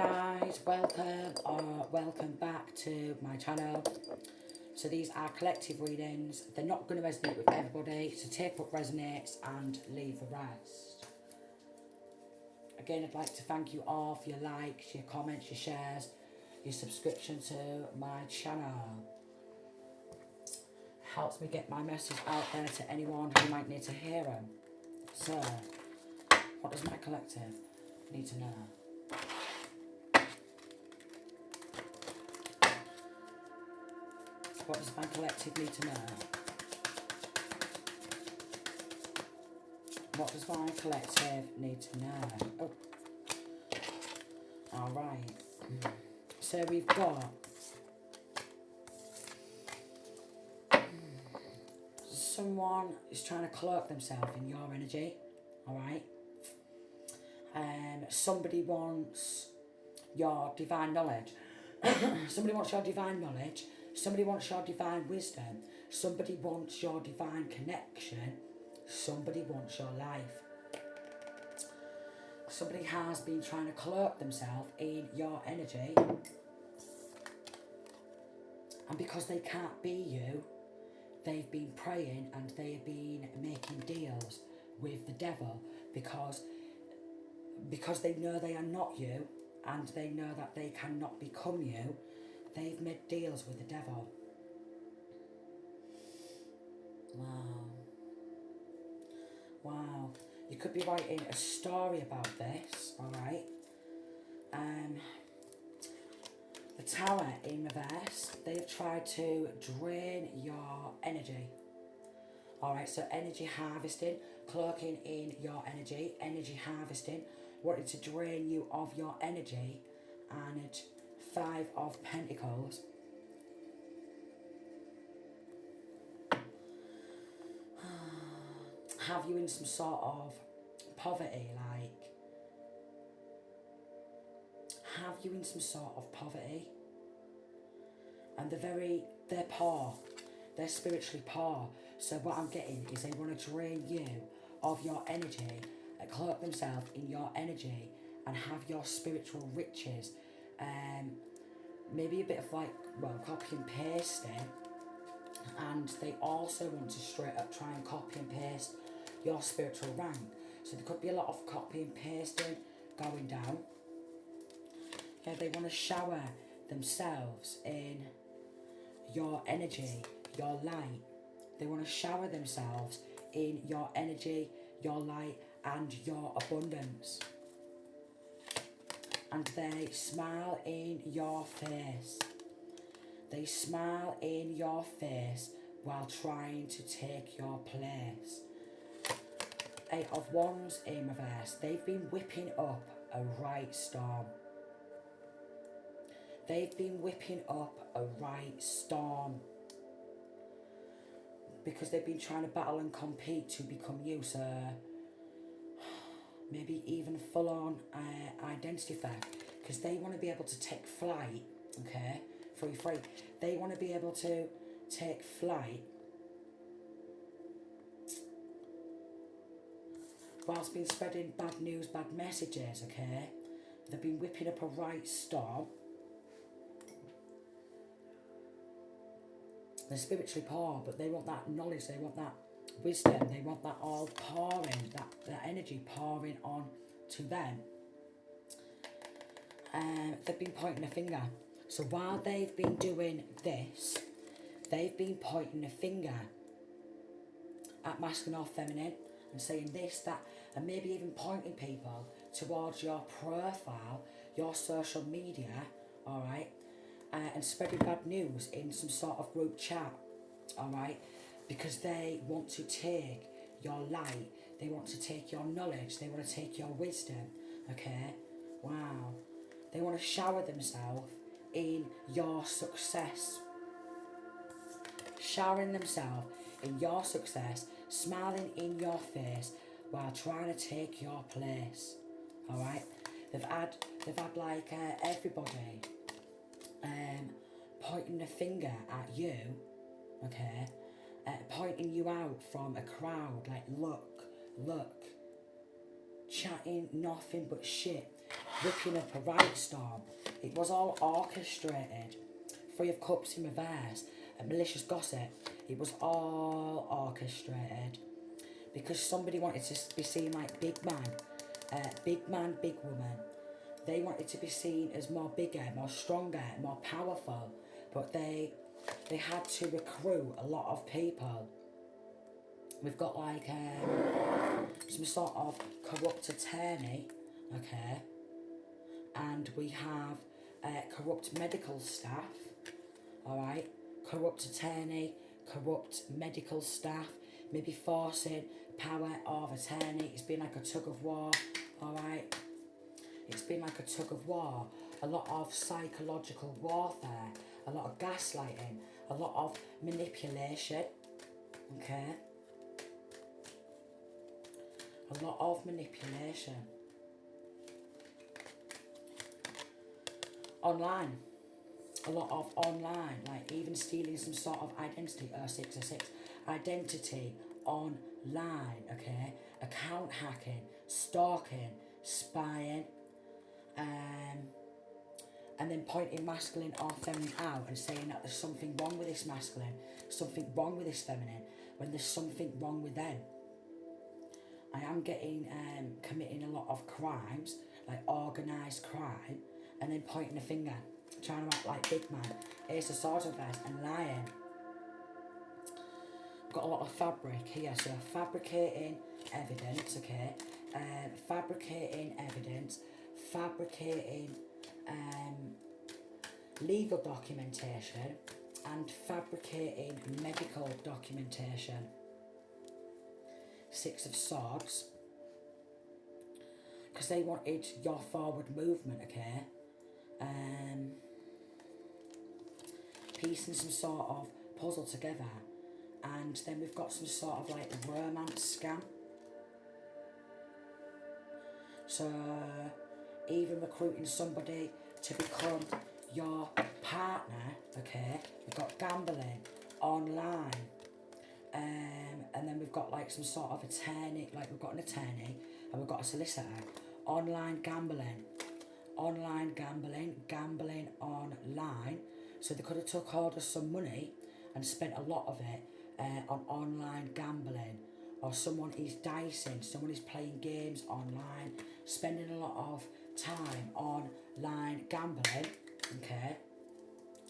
guys, welcome or welcome back to my channel. So these are collective readings. They're not going to resonate with everybody, so take what resonates and leave the rest. Again, I'd like to thank you all for your likes, your comments, your shares, your subscription to my channel. Helps me get my message out there to anyone who might need to hear them. So, what does my collective need to know? What does my collective need to know? What does my collective need to know? Oh. Alright. So we've got someone is trying to cloak themselves in your energy. Alright. Somebody wants your divine knowledge. Somebody wants your divine knowledge. Somebody wants your divine wisdom. Somebody wants your divine connection. Somebody wants your life. Somebody has been trying to cloak themselves in your energy. And because they can't be you, they've been praying and they've been making deals with the devil because they know they are not you and they know that they cannot become you. They've made deals with the devil. Wow. Wow. You could be writing a story about this, alright? The Tower in reverse, they've tried to drain your energy. Alright, so energy harvesting, cloaking in your energy harvesting, wanting to drain you of your energy, and 5 of Pentacles. Have you in some sort of poverty, have you in some sort of poverty? And they're poor, they're spiritually poor. So what I'm getting is they want to drain you of your energy, and cloak themselves in your energy and have your spiritual riches. Maybe a bit of copy and pasting. And they also want to straight up try and copy and paste your spiritual rank. So there could be a lot of copy and pasting going down. Yeah, they want to shower themselves in your energy, your light. They want to shower themselves in your energy, your light, and your abundance. And they smile in your face. They smile in your face while trying to take your place. 8 of Wands in reverse. They've been whipping up a right storm. They've been whipping up a right storm. Because they've been trying to battle and compete to become you. So maybe even full on identity theft. Because they want to be able to take flight, okay? Free. They want to be able to take flight whilst been spreading bad news, bad messages, okay? They've been whipping up a right storm. They're spiritually poor, but they want that knowledge, they want that wisdom, they want that all pouring, that energy pouring on to them. They've been pointing a finger. So while they've been doing this, they've been pointing a finger at masculine or feminine and saying this, that, and maybe even pointing people towards your profile, your social media, alright, and spreading bad news in some sort of group chat, alright, because they want to take your light, they want to take your knowledge, they want to take your wisdom, okay, wow, they want to shower themselves in your success, showering themselves in your success, smiling in your face while trying to take your place. Alright, they've had everybody pointing a finger at you, okay, pointing you out from a crowd, like look, chatting nothing but shit. whipping up a right storm. It was all orchestrated. Three of Cups in reverse, and malicious gossip. It was all orchestrated because somebody wanted to be seen like big man, big woman. They wanted to be seen as more bigger, more stronger, more powerful, but they had to recruit a lot of people. We've got like some sort of corrupt attorney, okay, and we have corrupt medical staff, alright, corrupt attorney, corrupt medical staff, maybe forcing power of attorney. It's been like a tug of war, alright, it's been like a tug of war, a lot of psychological warfare, a lot of gaslighting, a lot of manipulation, okay, a lot of manipulation. Online, a lot of online, like even stealing some sort of identity, 606, identity online, okay, account hacking, stalking, spying, and then pointing masculine or feminine out and saying that there's something wrong with this masculine, something wrong with this feminine, when there's something wrong with them. I am getting, committing a lot of crimes, like organised crime, and then pointing a finger, trying to act like big man, Ace of Swords reverse, and lying. Got a lot of fabric here, so fabricating evidence, okay, fabricating evidence, fabricating legal documentation, and fabricating medical documentation. 6 of Swords, because they wanted your forward movement, okay, piecing some sort of puzzle together, and then we've got some sort of like romance scam. So even recruiting somebody to become your partner, okay, we've got gambling online, and then we've got like some sort of attorney, like we've got an attorney and we've got a solicitor. Online gambling, gambling online. So they could have took hold of some money and spent a lot of it on online gambling, or someone is dicing, someone is playing games online, spending a lot of time online gambling, okay,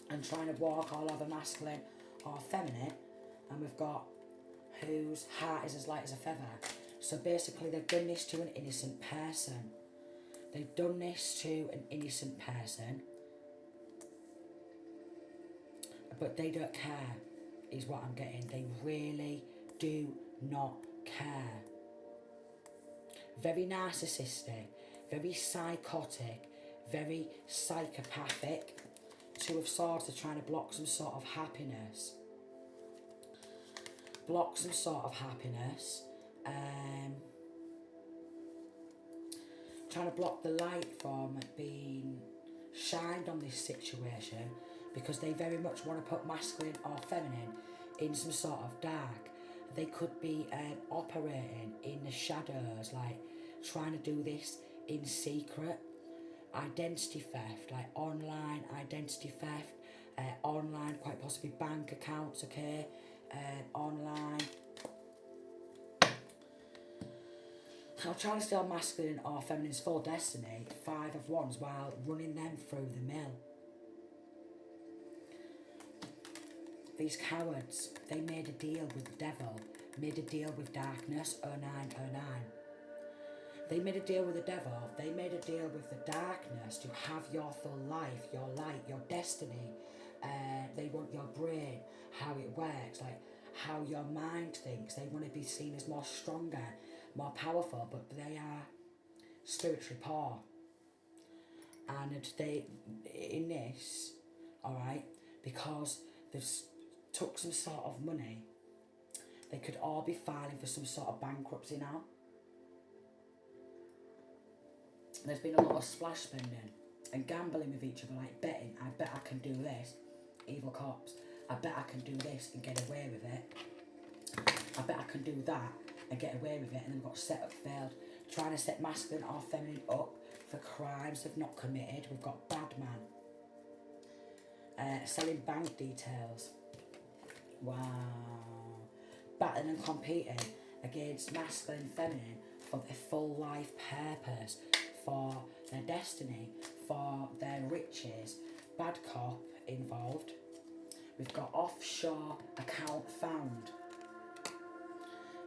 and trying to walk all over masculine or feminine. And we've got whose heart is as light as a feather. So basically they've done this to an innocent person. They've done this to an innocent person, but they don't care, is what I'm getting. They really do not care. Very narcissistic, very psychotic, very psychopathic. 2 of Swords are trying to block some sort of happiness. Block some sort of happiness. Trying to block the light from being shined on this situation, because they very much want to put masculine or feminine in some sort of dark. They could be operating in the shadows, like trying to do this in secret. Identity theft, like online identity theft, online, quite possibly bank accounts, okay, online. I'm trying to steal masculine or feminine's full destiny, 5 of Wands, while running them through the mill. These cowards, they made a deal with the devil, made a deal with darkness, 0909. They made a deal with the devil, they made a deal with the darkness to have your full life, your light, your destiny. They want your brain, how it works, like how your mind thinks. They want to be seen as more stronger, more powerful, but they are spiritually poor. And they, in this, alright, because they've took some sort of money, they could all be filing for some sort of bankruptcy now. There's been a lot of splash spending and gambling with each other, like betting, I bet I can do this, evil cops, I bet I can do this and get away with it, I bet I can do that and get away with it, and then got set up, failed, trying to set masculine or feminine up for crimes they've not committed. We've got bad man. Selling bank details. Wow. Battling and competing against masculine and feminine for their full life purpose, for their destiny, for their riches. Bad cop involved. We've got offshore account found.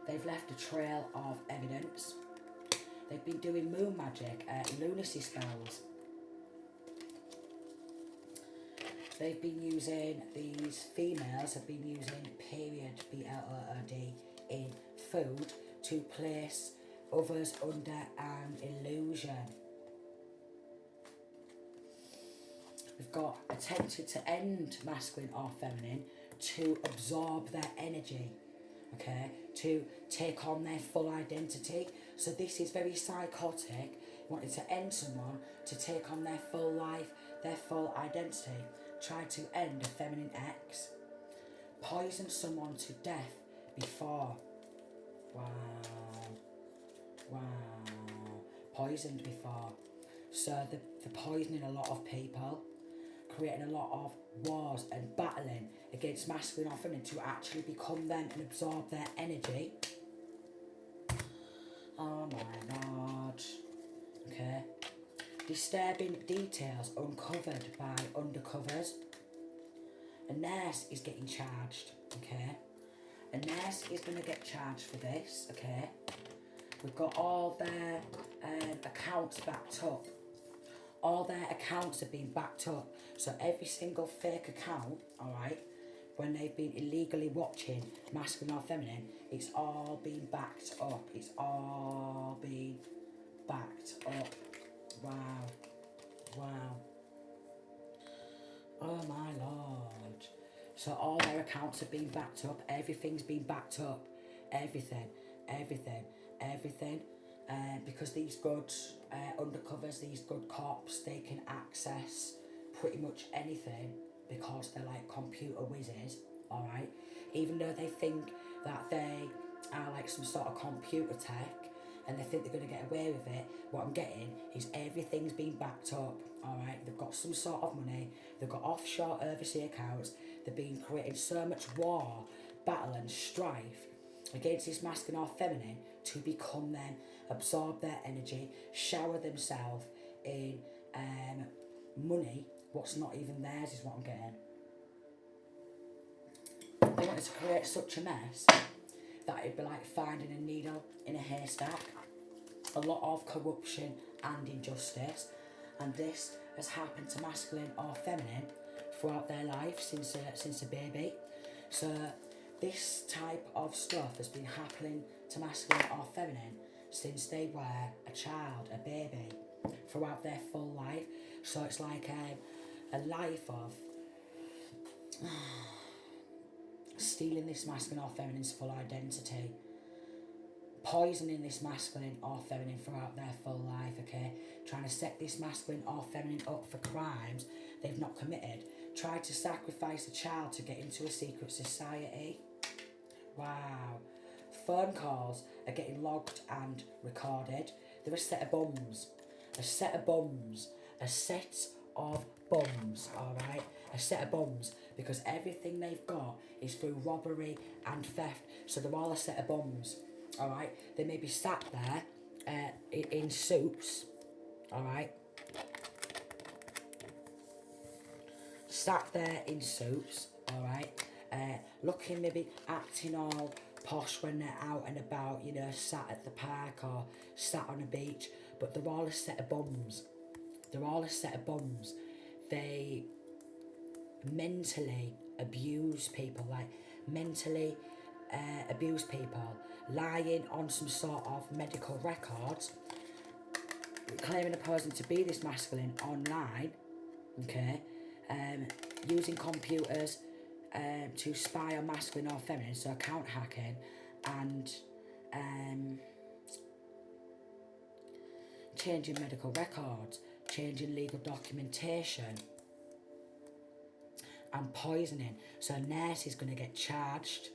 They've left a trail of evidence. They've been doing moon magic, lunacy spells. They've been using, these females have been using period, B-L-O-O-D, in food to place others under an illusion. We've got attempted to end masculine or feminine to absorb their energy, okay, to take on their full identity. So this is very psychotic, wanting to end someone to take on their full life, their full identity. Try to end a feminine ex. Poison someone to death before. Wow. Wow. Poisoned before. So they're poisoning a lot of people, creating a lot of wars and battling against masculine or feminine to actually become them and absorb their energy. Oh my God. Okay. Disturbing details uncovered by undercovers. A nurse is getting charged, okay? A nurse is going to get charged for this, okay? We've got all their accounts backed up. All their accounts have been backed up. So every single fake account, alright, when they've been illegally watching masculine or feminine, it's all been backed up. It's all been backed up. Wow. Wow. Oh my Lord. So all their accounts have been backed up. Everything's been backed up. Everything. Because these good undercovers, these good cops, they can access pretty much anything because they're like computer whizzes, alright? Even though they think that they are like some sort of computer tech and they think they're going to get away with it, what I'm getting is everything's been backed up, alright? They've got some sort of money, they've got offshore overseas accounts, they've been creating so much war, battle and strife against this masculine or feminine to become them, absorb their energy, shower themselves in money, what's not even theirs is what I'm getting. They wanted to create such a mess that it'd be like finding a needle in a haystack. A lot of corruption and injustice, and this has happened to masculine or feminine throughout their life since a baby. So this type of stuff has been happening to masculine or feminine since they were a child, a baby, throughout their full life. So it's like a life of stealing this masculine or feminine's full identity, poisoning this masculine or feminine throughout their full life, okay? Trying to set this masculine or feminine up for crimes they've not committed. Try to sacrifice a child to get into a secret society. Wow. Phone calls are getting logged and recorded. They're a set of bums. A set of bums. A set of bums, alright? A set of bums, because everything they've got is through robbery and theft. So they're all a set of bums, alright? They may be sat there in suits, alright? Sat there in suits, alright? Looking, maybe acting all posh when they're out and about, you know, sat at the park or sat on a beach, but they're all a set of bums. They're all a set of bums. They mentally abuse people, like mentally abuse people, lying on some sort of medical records, claiming a person to be this masculine online, okay, using computers to spy on masculine or feminine, so account hacking, and changing medical records, changing legal documentation, and poisoning. So a nurse is going to get charged.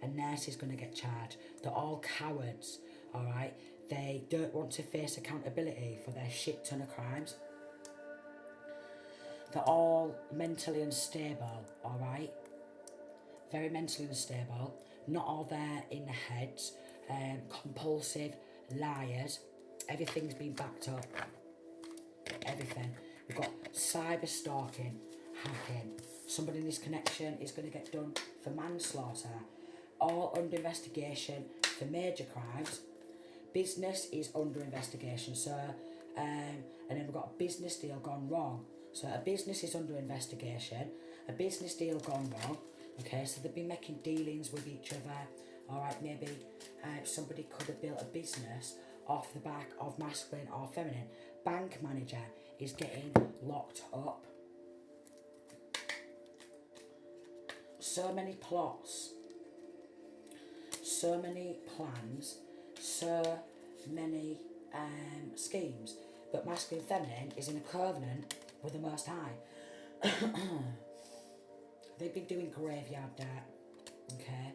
A nurse is going to get charged. They're all cowards, alright? They don't want to face accountability for their shit ton of crimes. They're all mentally unstable, alright? Very mentally unstable. Not all there in their heads. Compulsive liars. Everything's been backed up. Everything. We've got cyber stalking, hacking. Somebody in this connection is going to get done for manslaughter. All under investigation for major crimes. Business is under investigation, so and then we've got a business deal gone wrong. So a business is under investigation, a business deal gone wrong. Okay, so they've been making dealings with each other. All right, maybe somebody could have built a business off the back of masculine or feminine. Bank manager is getting locked up. So many plots, so many plans, so many schemes, but masculine feminine is in a covenant with the Most High. They've been doing graveyard dirt, okay?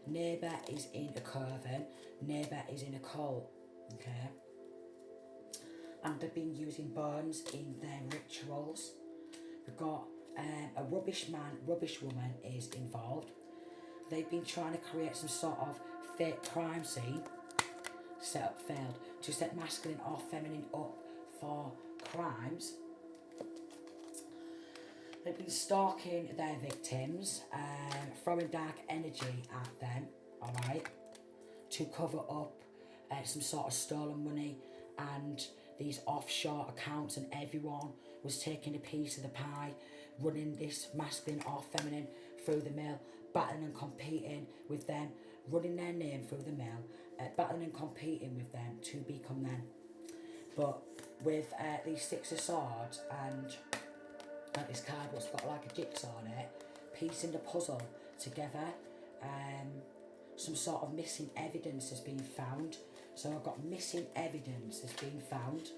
Neighbour is in a coven, neighbour is in a cult, okay? And they've been using bones in their rituals. We've got a rubbish man, rubbish woman is involved. They've been trying to create some sort of fake crime scene. Setup failed to set masculine or feminine up for crimes. They've been stalking their victims, throwing dark energy at them, alright, to cover up some sort of stolen money and these offshore accounts, and everyone was taking a piece of the pie, running this masculine or feminine through the mill, battling and competing with them, running their name through the mill, battling and competing with them to become them. But with these Six of Swords and this card what's got like a jigsaw on it, piecing the puzzle together, some sort of missing evidence has been found. So I've got missing evidence has been found,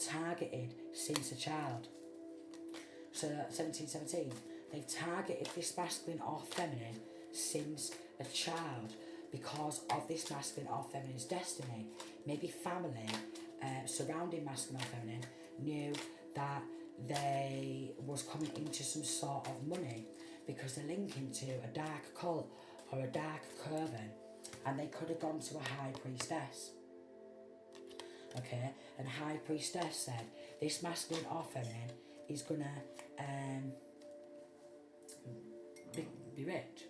targeted since a child. So 1717, they've targeted this masculine or feminine since a child because of this masculine or feminine's destiny. Maybe family surrounding masculine or feminine knew that they was coming into some sort of money because they're linking to a dark cult or a dark coven, and they could have gone to a high priestess. Okay, and high priestess said this masculine or feminine is gonna be rich.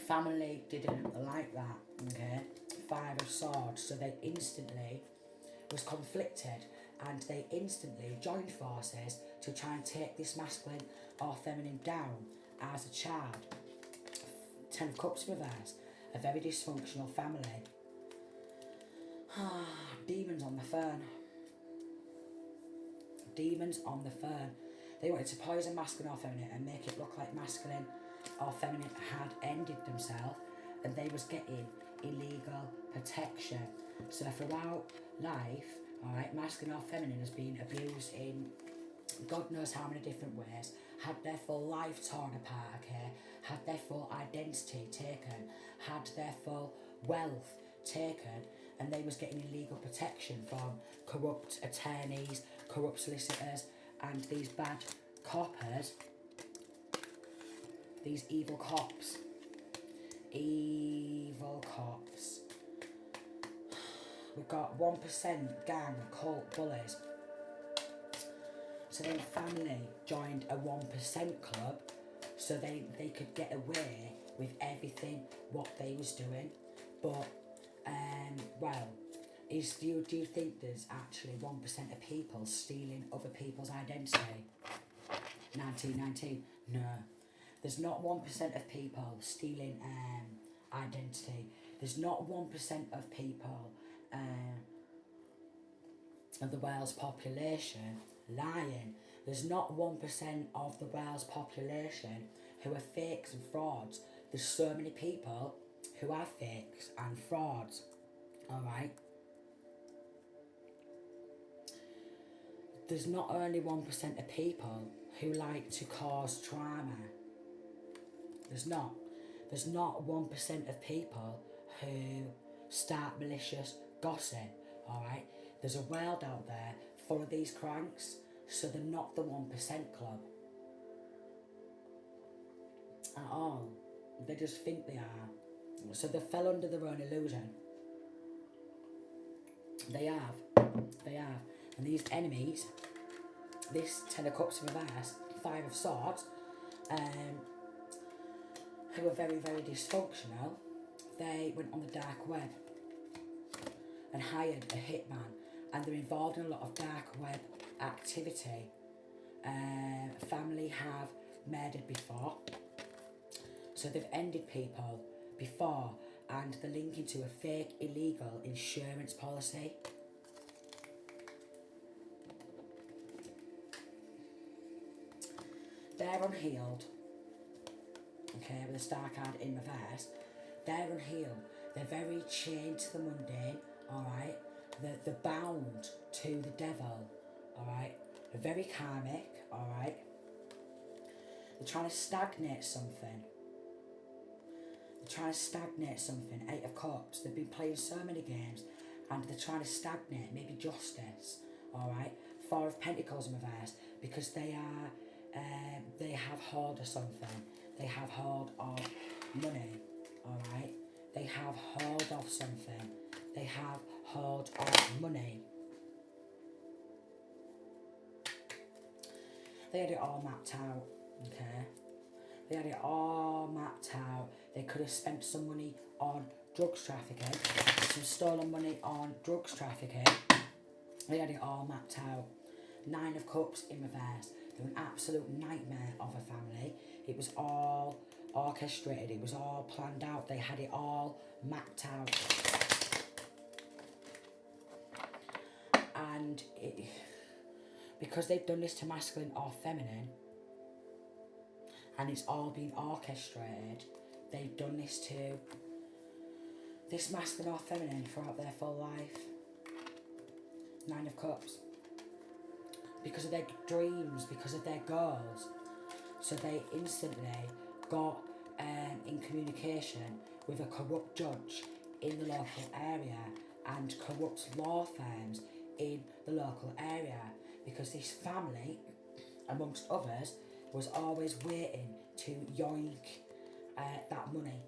Family didn't like that. Okay, Five of Swords, so they instantly was conflicted, and they instantly joined forces to try and take this masculine or feminine down as a child. Ten of Cups reverse, a very dysfunctional family. Demons on the fern. Demons on the fern. They wanted to poison masculine or feminine and make it look like masculine or feminine had ended themselves, and they was getting illegal protection. So throughout life, alright, masculine or feminine has been abused in God knows how many different ways, had their full life torn apart, okay, had their full identity taken, had their full wealth taken, and they was getting illegal protection from corrupt attorneys, corrupt solicitors, and these bad coppers, these evil cops. Evil cops. We've got 1% gang cult bullies. So then family joined a 1% club so they could get away with everything what they was doing. But well, do you think there's actually 1% of people stealing other people's identity? 1919? No. There's not 1% of people stealing identity. There's not 1% of people of the world's population lying. There's not 1% of the world's population who are fakes and frauds. There's so many people who are fakes and frauds. Alright? There's not only 1% of people who like to cause trauma. There's not 1% of people who start malicious gossip, alright? There's a world out there full of these cranks, so they're not the 1% club at all. They just think they are. So they fell under their own illusion. They have. And these enemies, this 10 of cups in reverse, 5 of swords, who are very, very dysfunctional, they went on the dark web and hired a hitman, and they're involved in a lot of dark web activity. Family have murdered before, so they've ended people before, and they're linking to a fake illegal insurance policy. They're unhealed, okay, with the star card in reverse. They're unhealed. They're very chained to the mundane, alright? They're bound to the devil, alright? They're very karmic, alright? They're trying to stagnate something. Eight of Cups. They've been playing so many games and they're trying to stagnate, maybe justice, alright? 4 of Pentacles in reverse, because they have hold of something. They have hold of money, alright? They have hold of something. They have hold of money. They had it all mapped out, okay? They had it all mapped out. They could have spent some money on drugs trafficking, some stolen money on drugs trafficking. They had it all mapped out. 9 of Cups in reverse. They were an absolute nightmare of a family. It was all orchestrated. It was all planned out. They had it all mapped out. And because they've done this to masculine or feminine, and it's all been orchestrated, they've done this to this masculine or feminine throughout their full life. 9 of Cups. Because of their dreams, because of their goals. So they instantly got in communication with a corrupt judge in the local area and corrupt law firms in the local area, because this family, amongst others, was always waiting to yoink that money.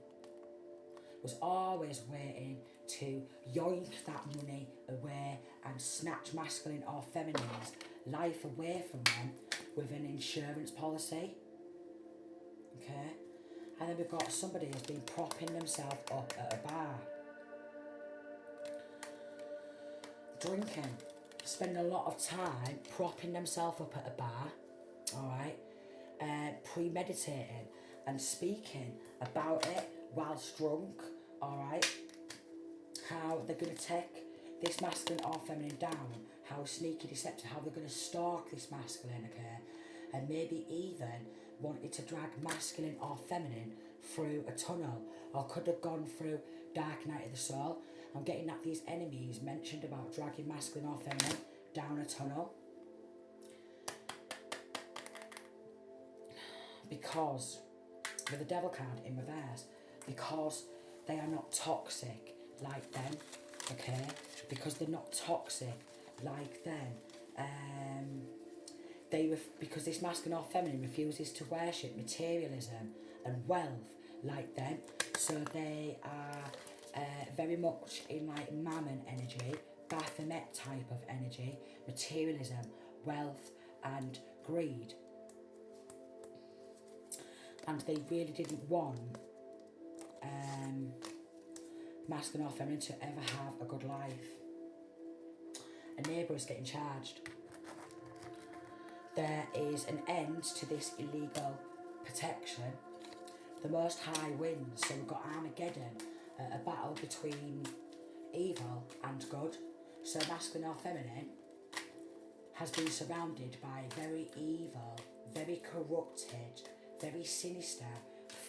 Was always waiting to yoink that money away and snatch masculine or feminine's life away from them with an insurance policy. Okay? And then we've got somebody who's been propping themselves up at a bar. Drinking. Spending a lot of time propping themselves up at a bar. Alright? Premeditating and speaking about it whilst drunk. Alright? How they're going to take this masculine or feminine down. How sneaky, deceptive, how they're going to stalk this masculine, okay? And maybe even wanted to drag masculine or feminine through a tunnel, or could have gone through dark night of the soul. I'm getting that these enemies mentioned about dragging masculine or feminine down a tunnel. Because, with the devil card in reverse, because they are not toxic like them, okay? Because they're not toxic like them. Because this masculine or feminine refuses to worship materialism and wealth like them, so they are very much in like mammon energy, Baphomet type of energy, materialism, wealth and greed. And they really didn't want masculine or feminine to ever have a good life. A neighbour is getting charged. There is an end to this illegal protection. The Most High wins, so we've got Armageddon, a battle between evil and good. So masculine or feminine has been surrounded by very evil, very corrupted, very sinister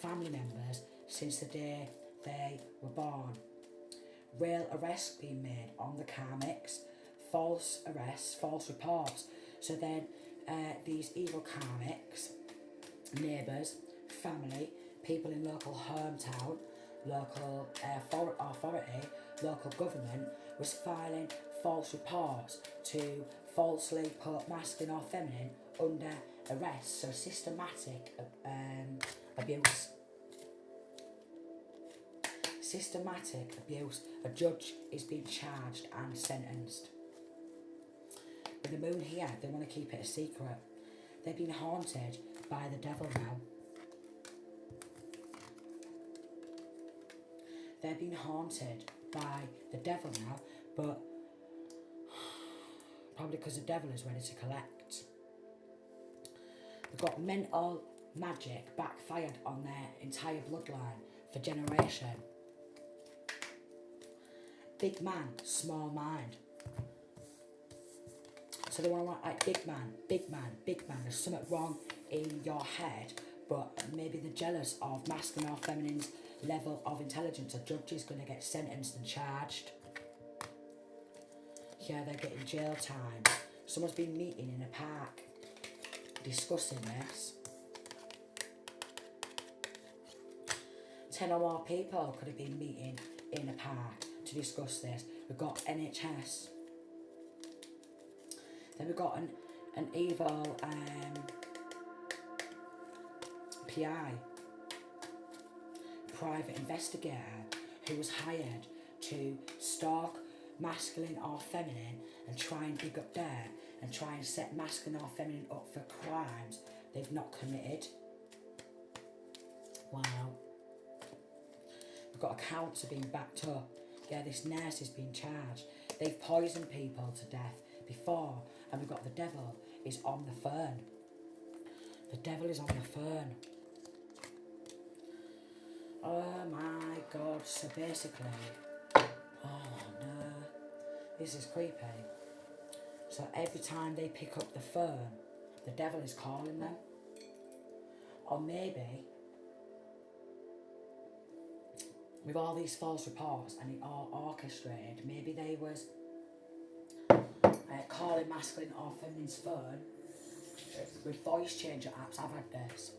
family members since the day they were born. Real arrests being made on the karmics, false arrests, false reports. So then these evil karmics, neighbours, family, people in local hometown local authority, local government, was filing false reports to falsely put masculine or feminine under arrest. So systematic abuse. Systematic abuse. A judge is being charged and sentenced. With the moon here, they want to keep it a secret. They've been haunted by the devil now. They're being haunted by the devil now, but probably because the devil is ready to collect. They've got mental magic backfired on their entire bloodline for generation. Big man, small mind. So they want to write like big man, big man, big man. There's something wrong in your head, but maybe they're jealous of masculine or feminine's level of intelligence. A judge is going to get sentenced and charged. Yeah, they're getting jail time. Someone's been meeting in a park discussing this. 10 or more people could have been meeting in a park to discuss this. We've got NHS. Then we've got an evil PI, private investigator, who was hired to stalk masculine or feminine and try and dig up there and try and set masculine or feminine up for crimes they've not committed. Wow. We've got accounts are being backed up. Yeah, this nurse is being charged. They've poisoned people to death before. And we've got the devil is on the fern. The devil is on the fern. Oh my God. So basically, oh no, this is creepy. So every time they pick up the fern, the devil is calling them. Or maybe, with all these false reports and it all orchestrated, maybe they was calling masculine or feminine's phone with voice changer apps. I've had this.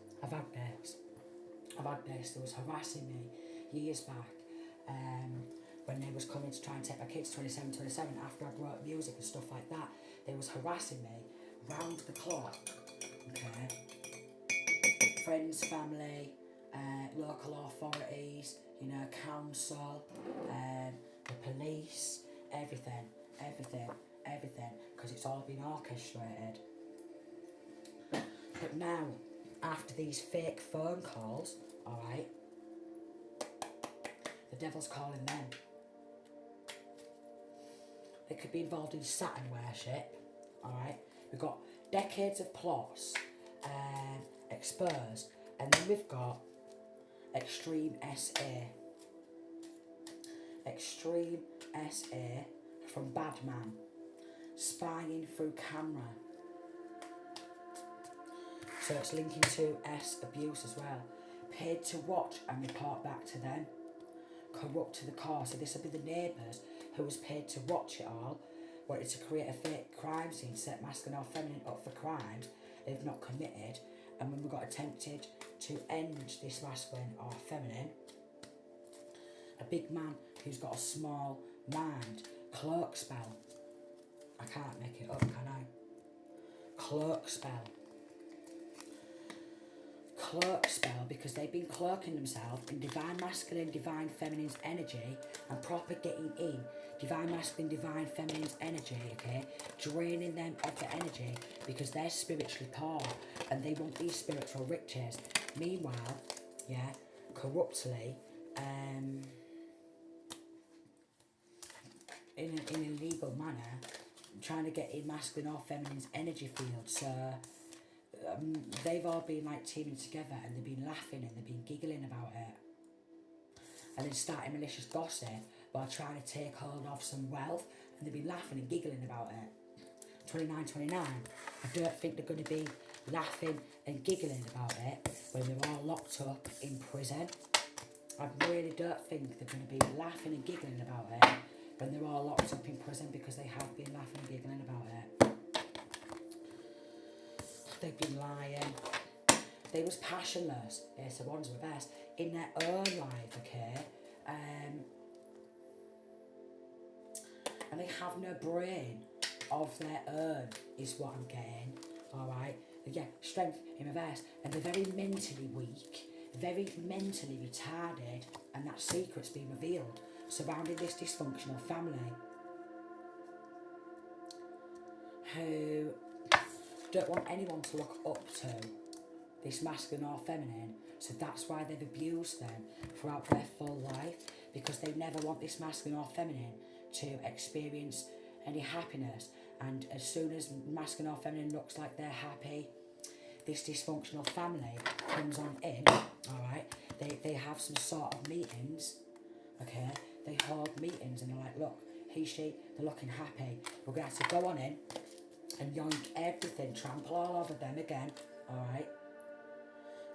They was harassing me years back when they was coming to try and take my kids 27 after I wrote music and stuff like that. They was harassing me round the clock. Okay. Friends, family, local authorities, you know, council, the police, everything, because it's all been orchestrated. But now, after these fake phone calls, alright, the devil's calling them. They could be involved in Saturn worship, alright. We've got decades of plots exposed, and then we've got Extreme SA. Extreme SA from Badman. Spying through camera. So it's linking to S abuse as well. Paid to watch and report back to them. Corrupt to the core. So this will be the neighbours who was paid to watch it all. Wanted to create a fake crime scene, set masculine or feminine up for crimes they've not committed. And when we got attempted to end this masculine or feminine, a big man who's got a small mind. Cloak spell. I can't make it up, can I? Cloak spell. Cloak spell, because they've been cloaking themselves in divine masculine, divine feminine's energy and propagating in divine masculine, divine feminine's energy, okay? Draining them of the energy because they're spiritually poor and they want these spiritual riches. Meanwhile, yeah, corruptly, in an illegal manner, trying to get in masculine or feminine's energy field. So they've all been like teaming together and they've been laughing and they've been giggling about it. And then starting malicious gossip while trying to take hold of some wealth, and they've been laughing and giggling about it. 29, I don't think they're going to be laughing and giggling about it when they're all locked up in prison. I really don't think they're going to be laughing and giggling about it when they're all locked up in prison, because they have been laughing and giggling about it. They've been lying. They was passionless, so one's reverse, in their own life, okay? And they have no brain of their own, is what I'm getting, alright? Yeah, strength in reverse, and they're very mentally weak, very mentally retarded, and that secret's been revealed surrounding this dysfunctional family who don't want anyone to look up to this masculine or feminine, so that's why they've abused them throughout their full life, because they never want this masculine or feminine to experience any happiness. And as soon as masculine or feminine looks like they're happy, this dysfunctional family comes on in, alright? They have some sort of meetings, okay? They hold meetings and they're like, look, he, she, they're looking happy. We're going to have to go on in and yoink everything, trample all over them again, alright?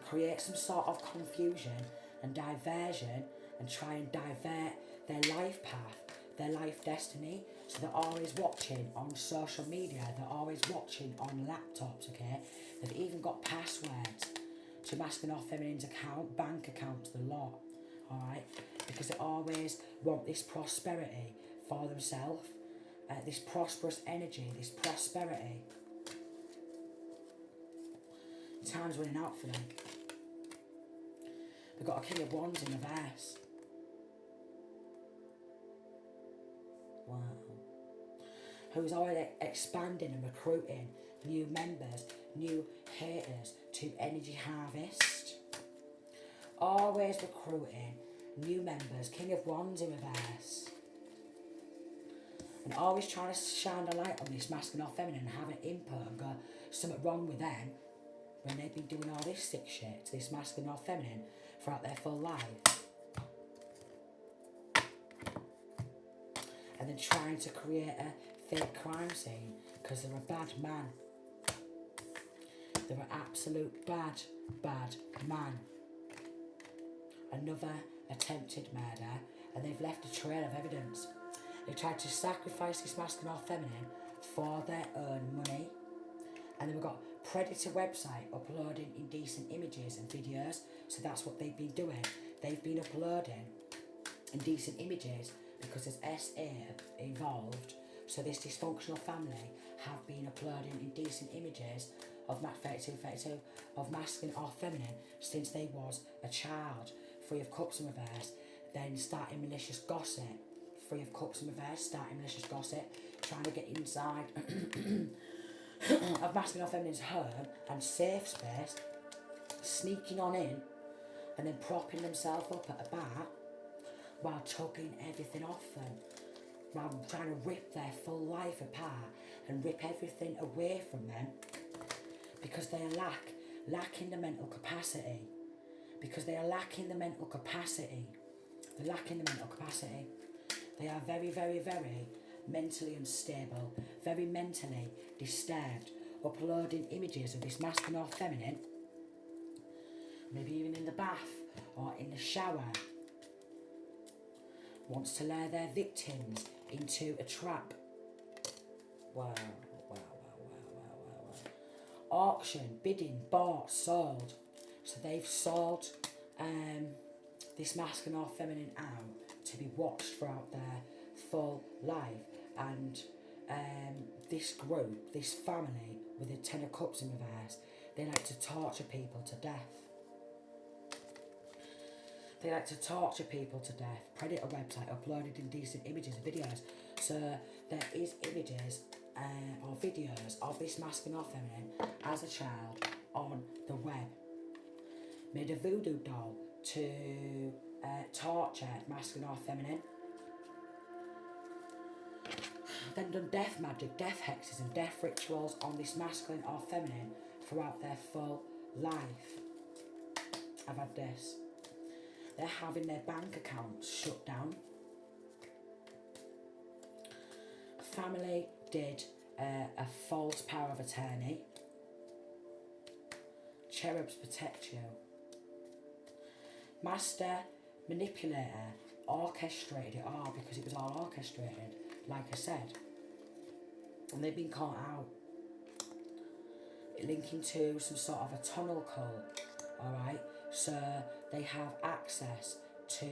Create some sort of confusion and diversion and try and divert their life path, their life destiny. So they're always watching on social media, they're always watching on laptops, okay? They've even got passwords to masculine or feminine's account, bank accounts, the lot, alright? Because they always want this prosperity for themselves, this prosperous energy, this prosperity. Time's running out for them. They've got a King of Wands in reverse. Wow. Who's already expanding and recruiting new members, new haters to energy harvest. Always recruiting new members, King of Wands in reverse. And always trying to shine a light on this masculine or feminine and have an input and go, something wrong with them, when they've been doing all this sick shit to this masculine or feminine throughout their full life. And then trying to create a fake crime scene because they're a bad man. They're an absolute bad man. Another attempted murder, and they've left a trail of evidence. They tried to sacrifice this masculine or feminine for their own money. And then we've got predator website uploading indecent images and videos. So that's what they've been doing. They've been uploading indecent images because there's SA involved. So this dysfunctional family have been uploading indecent images of Mac 32 of masculine or feminine since they was a child. 3 of Cups in reverse, then starting malicious gossip. 3 of Cups in reverse, starting malicious gossip, trying to get inside of masculine or feminine's home and safe space, sneaking on in and then propping themselves up at a bar while tugging everything off them, while trying to rip their full life apart and rip everything away from them because they are lacking the mental capacity. Because they are lacking the mental capacity. They're lacking the mental capacity. They are very, very, very mentally unstable, very mentally disturbed, uploading images of this masculine or feminine, maybe even in the bath or in the shower, wants to lure their victims into a trap. Wow. Auction, bidding, bought, sold. So they've sold this masculine or feminine out to be watched throughout their full life. And this group, this family with the 10 of Cups in reverse, they like to torture people to death. They like to torture people to death. Predator website uploaded indecent images and videos. So there is images or videos of this masculine or feminine as a child on the web. Made a voodoo doll to torture masculine or feminine. Then done death magic, death hexes and death rituals on this masculine or feminine throughout their full life. I've had this. They're having their bank accounts shut down. Family did a false power of attorney. Cherubs protect you. Master manipulator orchestrated it all because it was all orchestrated, like I said. And they've been caught out. linking to some sort of a tunnel cult, alright? So they have access to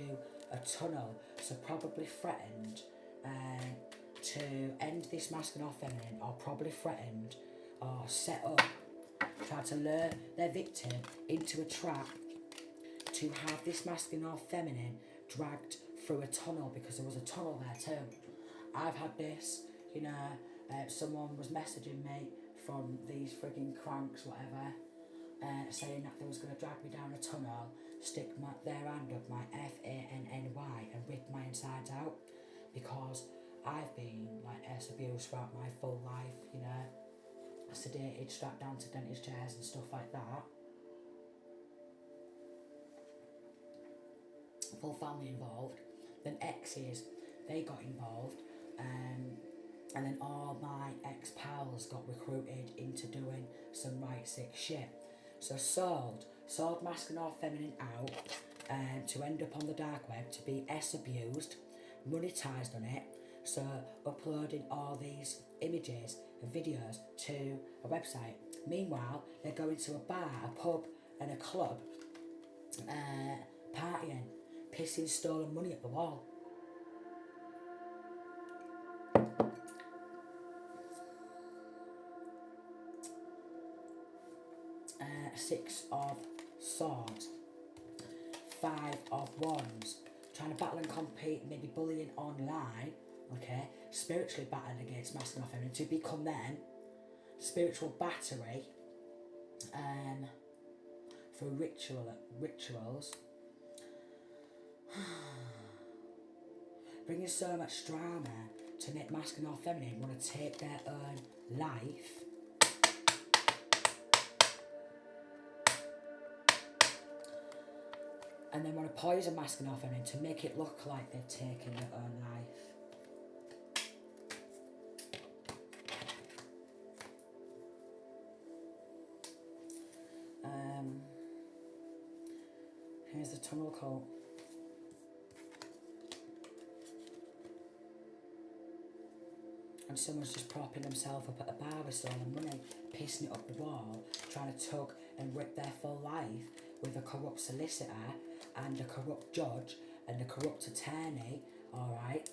a tunnel, so probably threatened to end this masculine or feminine, or probably threatened or set up, try to lure their victim into a trap to have this masculine or feminine dragged through a tunnel, because there was a tunnel there too. I've had this, you know, someone was messaging me from these frigging cranks, whatever, saying that they was going to drag me down a tunnel, stick their hand up my SANNY and rip my insides out, because I've been like abused throughout my full life, you know, sedated, strapped down to dentist chairs and stuff like that. Full family involved. Then exes, they got involved, and then all my ex-pals got recruited into doing some right sick shit. So sold masculine or feminine out to end up on the dark web, to be abused, monetized on it, so uploading all these images and videos to a website. Meanwhile, they're going to a bar, a pub and a club, partying, pissing stolen money at the wall. Six of Swords, Five of Wands, trying to battle and compete, maybe bullying online, okay, spiritually battling against masculine or feminine, to become then spiritual battery, for rituals, bringing so much drama to make masculine or feminine want to take their own life. And they want to poison masculine or feminine to make it look like they've taken their own life. Here's the tunnel cult. And someone's just propping themselves up at a bar with stolen money, pissing it up the wall, trying to tug and rip their full life with a corrupt solicitor and a corrupt judge and a corrupt attorney, alright?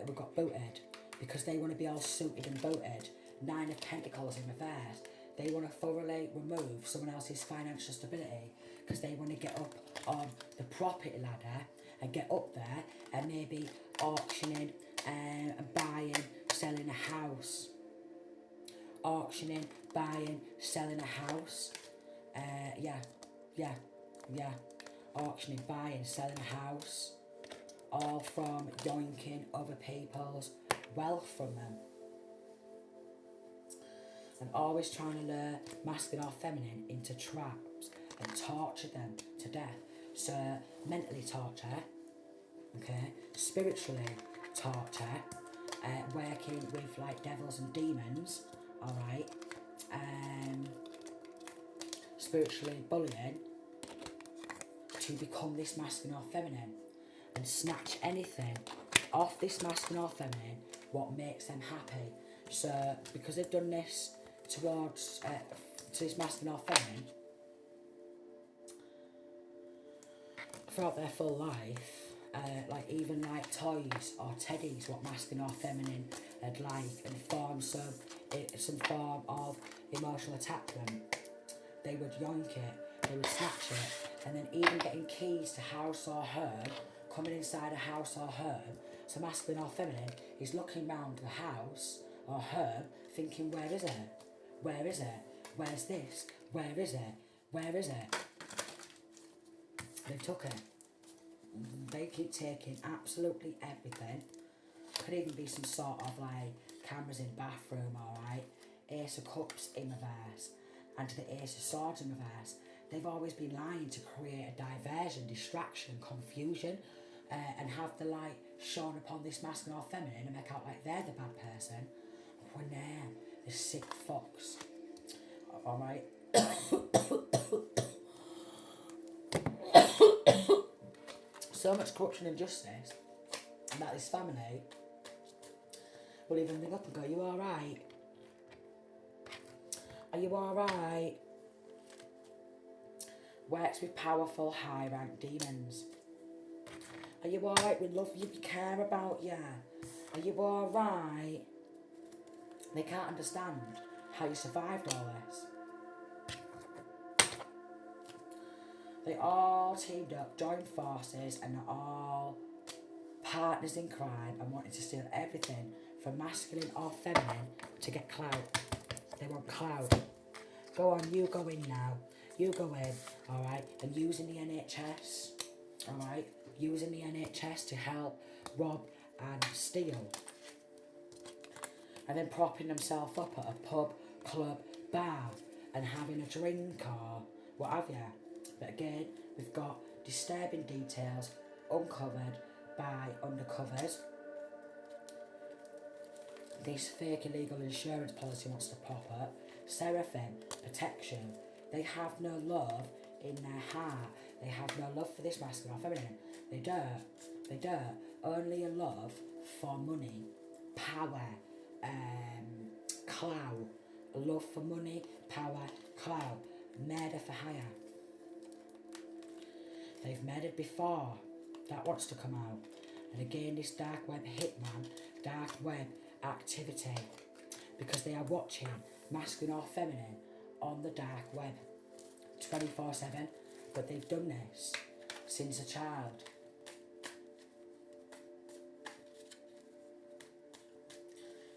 We got booted because they want to be all suited and booted. 9 of Pentacles in reverse. They want to thoroughly remove someone else's financial stability because they want to get up on the property ladder and get up there and maybe auctioning and buying, selling a house. Auctioning, buying, selling a house. Auctioning, buying, selling a house. All from yoinking other people's wealth from them. And always trying to lure masculine or feminine into traps and torture them to death. So mentally torture, okay, spiritually torture, working with like devils and demons, alright, spiritually bullying to become this masculine or feminine and snatch anything off this masculine or feminine what makes them happy. So because they've done this towards to this masculine or feminine throughout their full life, like even like toys or teddies, what masculine or feminine had like, and form some form of emotional attachment, they would yoink it, they would snatch it, and then even getting keys to house or home, coming inside a house or home, so masculine or feminine is looking round the house or home thinking, where is it? Where is it? Where's this? Where is it? Where is it? They took it. They keep taking absolutely everything. Could even be some sort of like cameras in bathroom, alright? Ace of Cups in reverse. And the Ace of Swords in reverse. They've always been lying to create a diversion, distraction, confusion, and have the light shone upon this masculine or feminine and make out like they're the bad person. When they're the sick fox. Alright? So much corruption and injustice about this family will even ring up and go, you alright? Are you alright? Works with powerful high rank demons. Are you alright? We love you, we care about you. Are you alright? They can't understand how you survived all this. They all teamed up, joined forces, and are all partners in crime and wanting to steal everything from masculine or feminine to get clout. They want clout. Go on, you go in now. You go in, alright? And using the NHS, alright? Using the NHS to help rob and steal. And then propping themselves up at a pub, club, bar and having a drink or what have you. But again, we've got disturbing details uncovered by undercovers. This fake illegal insurance policy wants to pop up. Seraphim, protection. They have no love in their heart. They have no love for this masculine or feminine. They don't. Only a love for money, power, clout. A love for money, power, clout. Murder for hire. They've murdered before. That wants to come out. And again, this dark web hitman, dark web activity. Because they are watching masculine or feminine on the dark web 24/7. But they've done this since a child.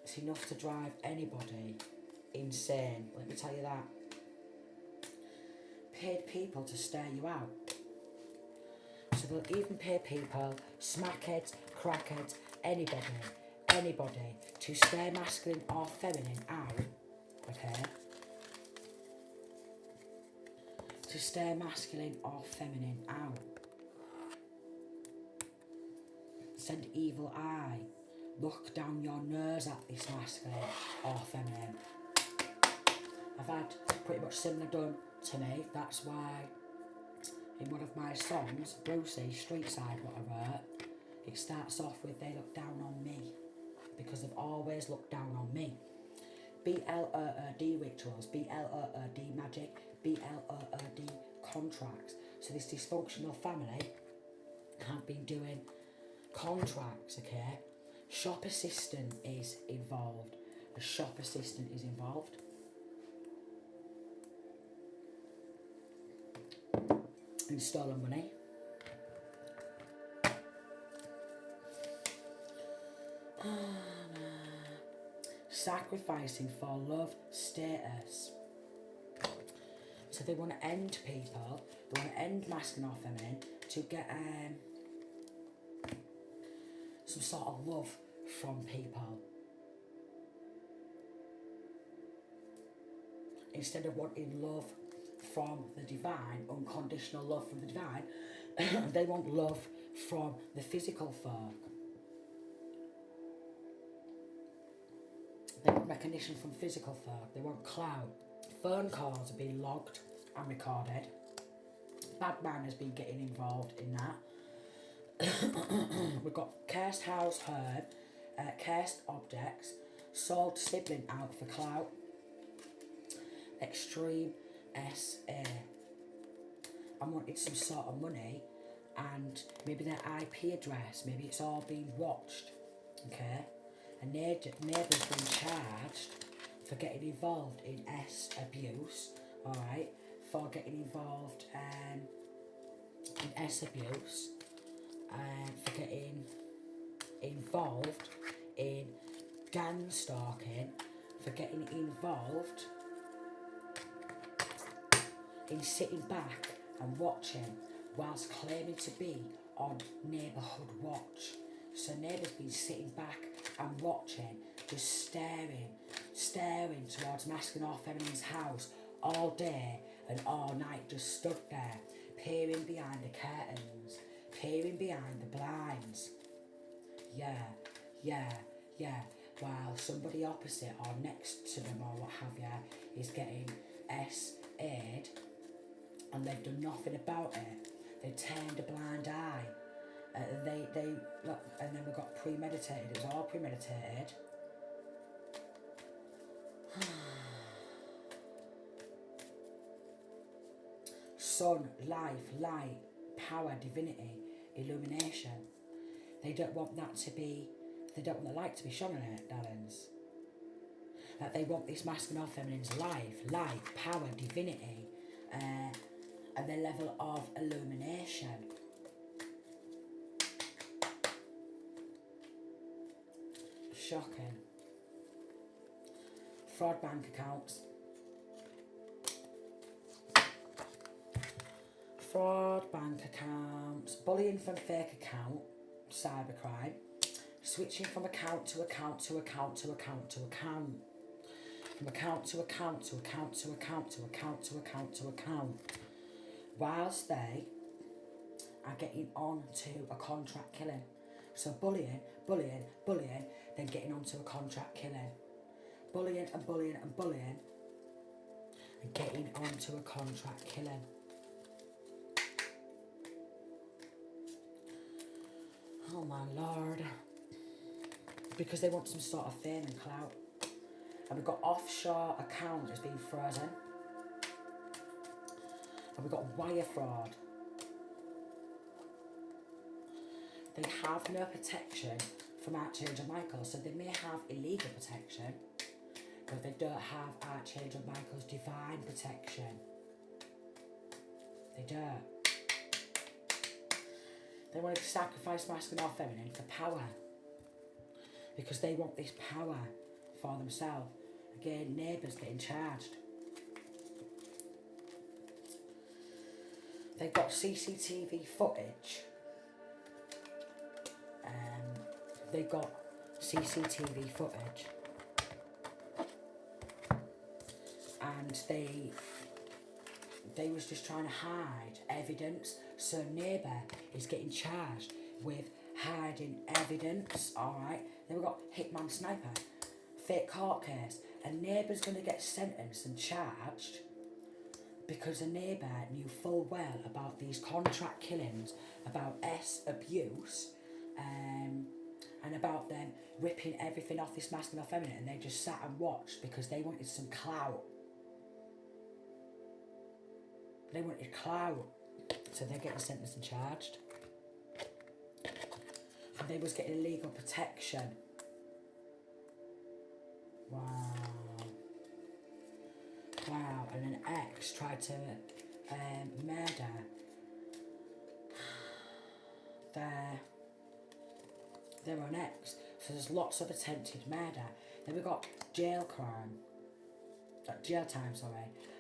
It's enough to drive anybody insane. Let me tell you that. Paid people to stare you out. So they'll even pay people, smackheads, crackheads, anybody to stare masculine or feminine out, okay? To stare masculine or feminine out. Send evil eye. Look down your nose at this masculine or feminine. I've had pretty much similar done to me. That's why in one of my songs, Brucey, Street Side, what I wrote, it starts off with they look down on me because they've always looked down on me. BLOOD rituals, BLOOD magic, BLOOD contracts. So this dysfunctional family have been doing contracts, okay? Shop assistant is involved. A shop assistant is involved. In stolen money. Sacrificing for love status. So they want to end people, they want to end masculine or feminine to get some sort of love from people. Instead of wanting love from the divine, unconditional love from the divine, they want love from the physical folk. They want recognition from physical folk. They want clout. Phone calls are being logged and recorded. Bad man has been getting involved in that. We've got cursed house heard, cursed objects, sold sibling out for clout, extreme SA. I wanted some sort of money and maybe their IP address, maybe it's all being watched, okay? A neighbour's been charged for getting involved in abuse, alright? For getting involved in abuse, for getting involved in gang stalking, for getting involved in sitting back and watching whilst claiming to be on neighbourhood watch. So neighbours been sitting back and watching, just staring towards masculine or feminine's house all day and all night, just stood there, peering behind the curtains, peering behind the blinds. Yeah, while somebody opposite or next to them or what have you is getting SA'd and they've done nothing about it. They turned a blind eye. They look, and then we got premeditated. It was all premeditated. sun, life, light, power, divinity, illumination. They don't want that to be, they don't want the light to be shone on it, darlings. That they want this masculine or feminine's life, light, power, divinity, and their level of illumination. Shocking. Fraud bank accounts. Fraud bank accounts. Bullying from fake account. Cybercrime. Switching from account to account to account to account to account. From account to account to account to account to account to account to account. Whilst they are getting on to a contract killing. So bullying, bullying, bullying, then getting on to a contract killing. Bullying and bullying and bullying, and getting on to a contract killing. Oh my Lord. Because they want some sort of fame and clout. And we've got offshore account has been frozen. And we've got wire fraud. They have no protection from Archangel Michael, so they may have illegal protection, but they don't have Archangel Michael's divine protection. They don't. They want to sacrifice masculine or feminine for power, because they want this power for themselves. Again, neighbours getting charged. They've got CCTV footage. They got CCTV footage, and they was just trying to hide evidence. So neighbour is getting charged with hiding evidence. All right, then we got hitman sniper, fake court case, and neighbour's going to get sentenced and charged because a neighbour knew full well about these contract killings, about abuse. And about them ripping everything off this masculine or feminine, and they just sat and watched because they wanted some clout. They wanted clout, so they're getting sentenced and charged. And they was getting legal protection. Wow. Wow, and an ex tried to murder their own ex. So there's lots of attempted murder. Then we've got jail time,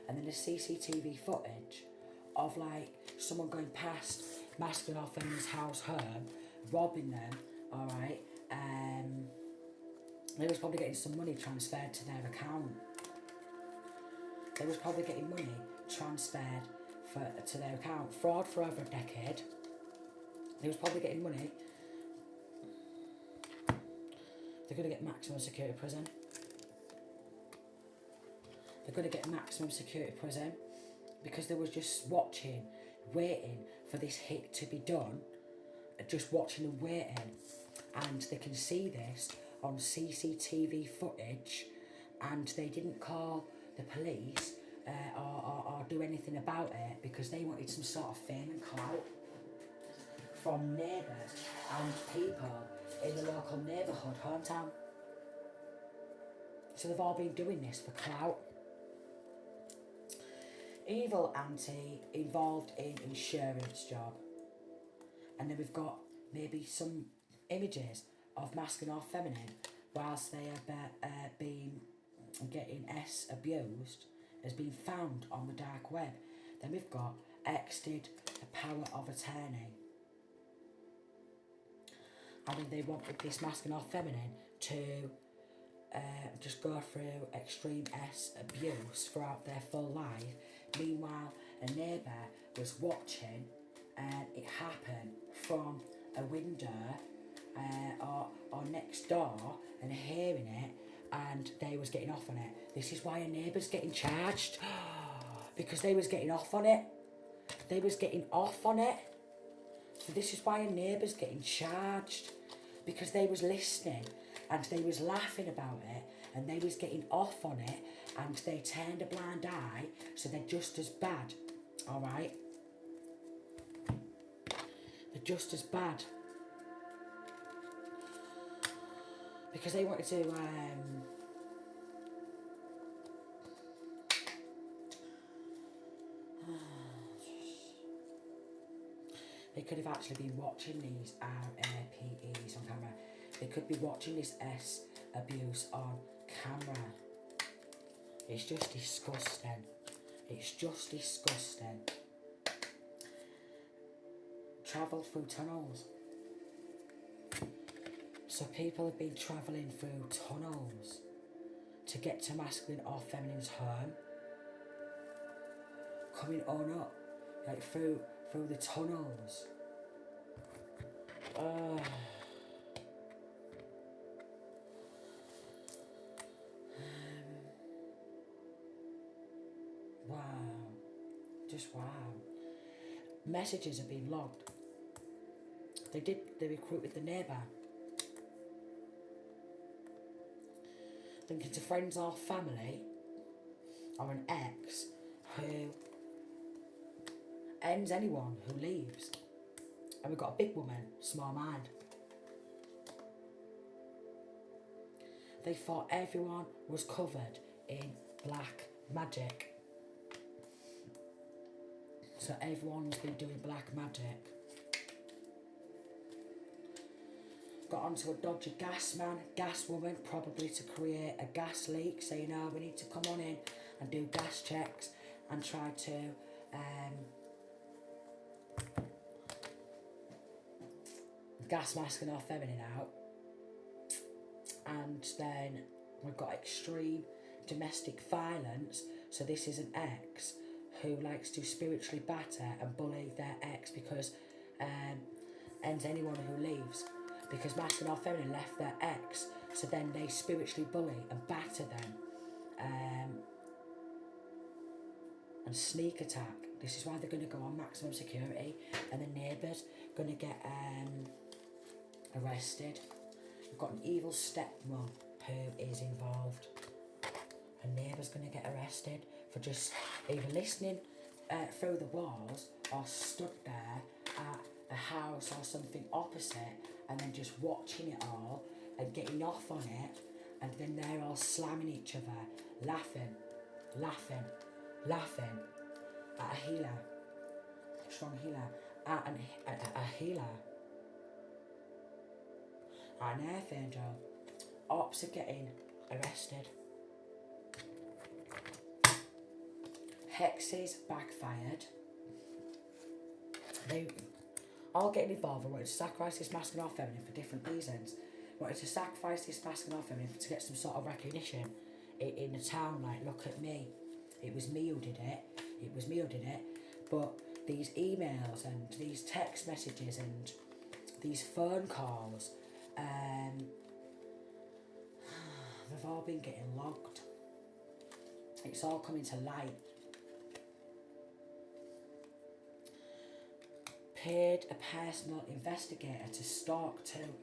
and then the CCTV footage of like someone going past masculine or feminine's house home, robbing them, alright, they was probably getting some money transferred to their account. They was probably getting money transferred to their account. Fraud for over a decade. They was probably getting money. They're going to get maximum security prison. They're going to get maximum security prison because they was just watching, waiting for this hit to be done, just watching and waiting, and they can see this on CCTV footage, and they didn't call the police or do anything about it because they wanted some sort of fame and clout from neighbours and people in the local neighbourhood, hometown. So they've all been doing this for clout. Evil auntie involved in insurance job. And then we've got maybe some images of masculine or feminine whilst they have been getting abused has been found on the dark web. Then we've got exited the power of attorney. And then they wanted this masculine or feminine to just go through extreme abuse throughout their full life. Meanwhile, a neighbour was watching and it happened from a window or next door and hearing it, and they was getting off on it. This is why a neighbour's getting charged, because they was getting off on it. They was getting off on it. So this is why a neighbour's getting charged, because they was listening and they was laughing about it and they was getting off on it and they turned a blind eye, so they're just as bad, alright? just as bad. Because they wanted to they could have actually been watching these RAPEs on camera. They could be watching this S abuse on camera. It's just disgusting. It's just disgusting. Travel through tunnels. So people have been travelling through tunnels to get to masculine or feminine's home. Coming on up, like through the tunnels. Wow. Just wow. Messages have been logged. They recruited the neighbour. Thinking to friends or family or an ex who ends anyone who leaves. And we've got a big woman, small mind. They thought everyone was covered in black magic. So everyone's been doing black magic. Got onto a dodgy gas man, gas woman, probably to create a gas leak, saying, oh, we need to come on in and do gas checks and try to gas masculine or feminine out. And then we've got extreme domestic violence. So this is an ex who likes to spiritually batter and bully their ex because ends anyone who leaves. Because masculine or feminine left their ex, so then they spiritually bully and batter them and sneak attack. This is why they're going to go on maximum security, and the neighbours going to get arrested. We've got an evil stepmom who is involved. A neighbour's going to get arrested for just either listening through the walls or stood there at a house or something opposite and then just watching it all and getting off on it, and then they're all slamming each other, laughing at a healer, strong healer, at a healer, at an earth angel. Ops are getting arrested. Hexes backfired. They all getting involved and wanted to sacrifice this masculine or feminine for different reasons. Wanted to sacrifice this masculine or feminine to get some sort of recognition in the town, like, look at me. It was me who did it. It was me who did it. But these emails and these text messages and these phone calls, they've all been getting logged. It's all coming to light. Paid a personal investigator to stalk too.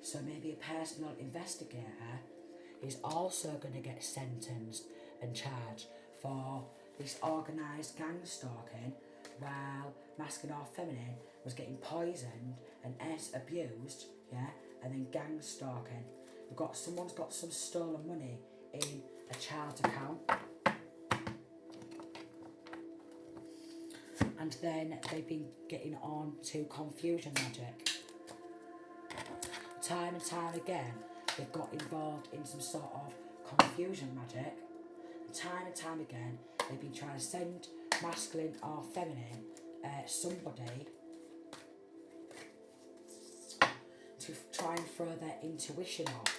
So maybe a personal investigator is also going to get sentenced and charged for this organised gang stalking while masculine or feminine was getting poisoned and abused, yeah, and then gang stalking. Someone's got some stolen money in a child's account. And then they've been getting on to confusion magic. Time and time again, they've got involved in some sort of confusion magic. And time again, they've been trying to send masculine or feminine somebody to try and throw their intuition off,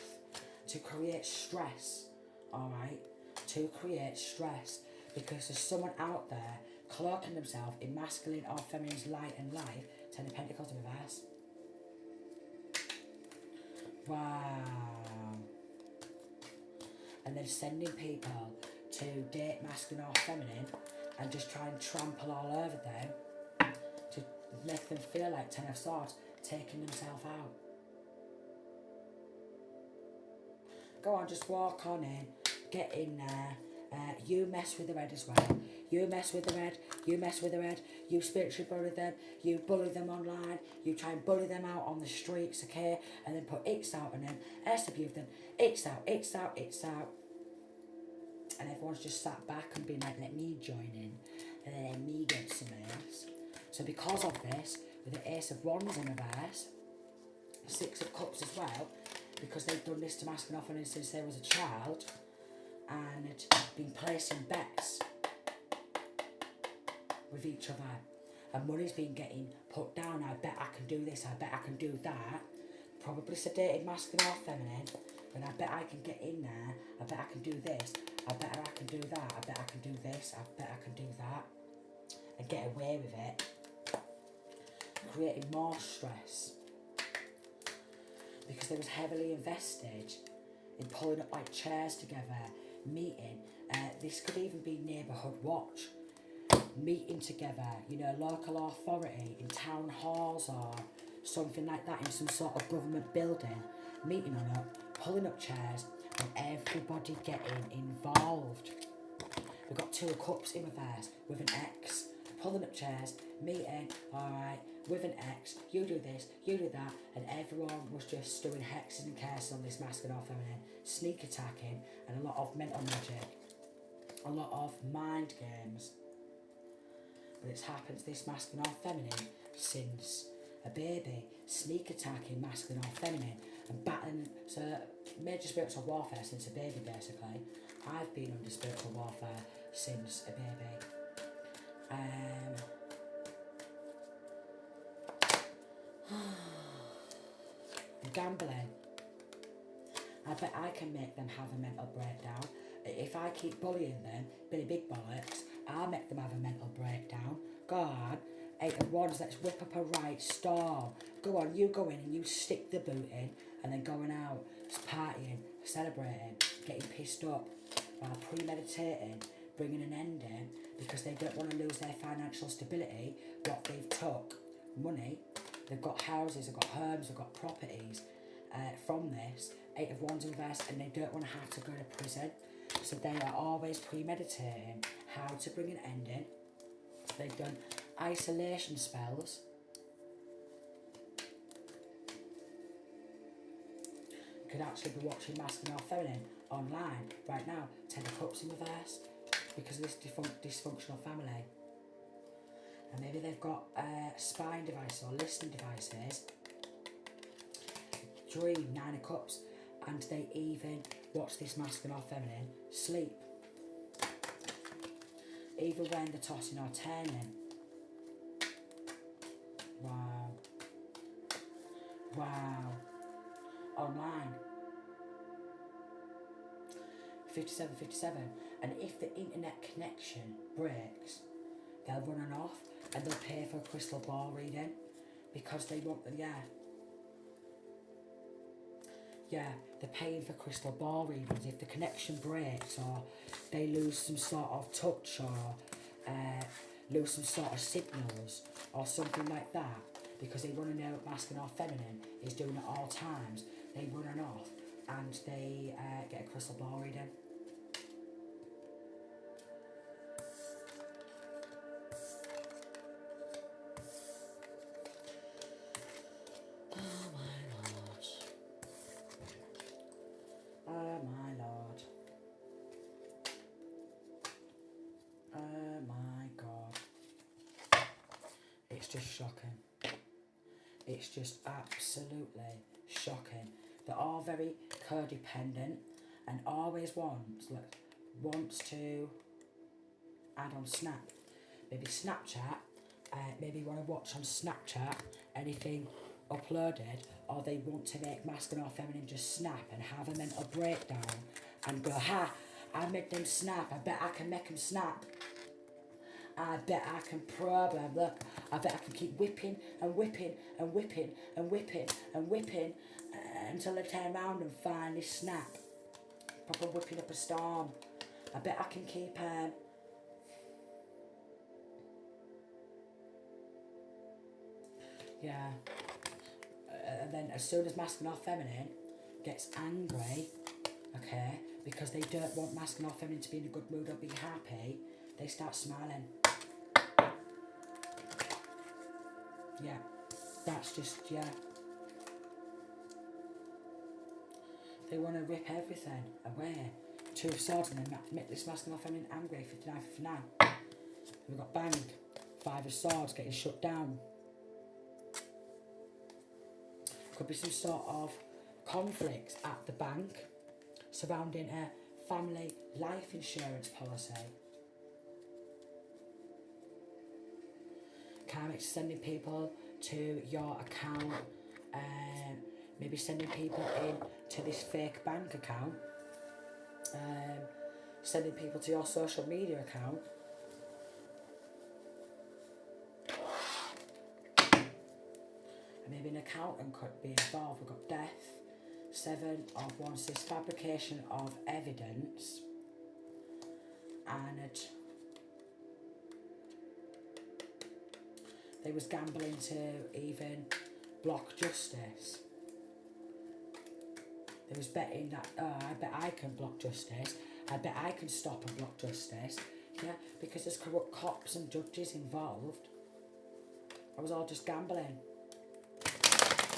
to create stress, alright? To create stress, because there's someone out there cloaking themselves in masculine or feminine's light and life. Ten of Pentacles in reverse. Wow. And then sending people to date masculine or feminine and just try and trample all over them to make them feel like Ten of Swords, taking themselves out. Go on, just walk on in, get in there, You mess with the red as well. You mess with the red, you mess with the red, you spiritually bully them, you bully them online, you try and bully them out on the streets, okay, and then put X out on them, SW of them, X out, X out, X out. And everyone's just sat back and been like, let me join in, and let me get some ace. So because of this, with the Ace of Wands in reverse, Six of Cups as well, because they've done this to masculine off on since they was a child, and been placing bets with each other, and money's been getting put down. I bet I can do this, I bet I can do that. Probably sedated masculine or feminine, and I bet I can get in there, I bet I can do this, I bet I can do that, I bet I can do this, I bet I can do that, and get away with it, creating more stress, because they was heavily invested in pulling up like chairs together, meeting. This could even be neighbourhood watch, meeting together, you know, local authority in town halls or something like that, in some sort of government building, meeting on up, pulling up chairs, and everybody getting involved. We've got Two of Cups in reverse with an X, pulling up chairs, meeting, alright, with an X, you do this, you do that, and everyone was just doing hexes and curses on this masculine or feminine, sneak attacking, and a lot of mental magic, a lot of mind games. But it's happened to this masculine or feminine since a baby, sneak attacking masculine or feminine, and battling, so major spiritual warfare since a baby basically. I've been under spiritual warfare since a baby. Gambling. I bet I can make them have a mental breakdown. If I keep bullying them, Billy Big Bollocks, I'll make them have a mental breakdown. Go on, Eight of Wands, let's whip up a right storm. Go on, you go in and you stick the boot in, and then going out, partying, celebrating, getting pissed up, while premeditating, bringing an end in, because they don't want to lose their financial stability, what they've took, money, they've got houses, they've got homes, they've got properties from this, Eight of Wands in reverse, and they don't want to have to go to prison. So they are always premeditating how to bring an end in. They've done isolation spells. You could actually be watching masculine or feminine online right now. Ten of Cups in reverse, because of this dysfunctional family. And maybe they've got spying devices or listening devices. Dream, Nine of Cups, and they even watch this masculine or feminine sleep. Even when they're tossing or turning. Wow. Wow. Online. 57. And if the internet connection breaks, they'll run an off and they'll pay for a crystal ball reading, because they want the, they're paying for crystal ball readings. If the connection breaks, or they lose some sort of touch, or lose some sort of signals or something like that, because they want to know what masculine or feminine is doing at all times, they run an off and they get a crystal ball reading. It's just shocking. It's just absolutely shocking. They're all very codependent and always wants to add on Snap. Maybe Snapchat, maybe want to watch on Snapchat anything uploaded, or they want to make masculine or feminine just snap and have a mental breakdown and go, ha, I made them snap, I bet I can make them snap. I bet I can probably, look, I bet I can keep whipping and whipping and whipping and whipping and whipping until they turn around and finally snap. Proper whipping up a storm. I bet I can keep, and then as soon as masculine or feminine gets angry, okay, because they don't want masculine or feminine to be in a good mood or be happy, they start smiling. Yeah, that's just, yeah. They want to rip everything away. Two of Swords and then make this masculine or feminine angry. 59, 59. We've got bang. Five of Swords getting shut down. Could be some sort of conflicts at the bank surrounding a family life insurance policy. Karmic sending people to your account, maybe sending people in to this fake bank account, sending people to your social media account. And maybe an accountant could be involved. We've got death, 7 of Wands, this fabrication of evidence, and they was gambling to even block justice. They was betting that, oh, I bet I can block justice. I bet I can stop and block justice. Yeah, because there's corrupt cops and judges involved. I was all just gambling.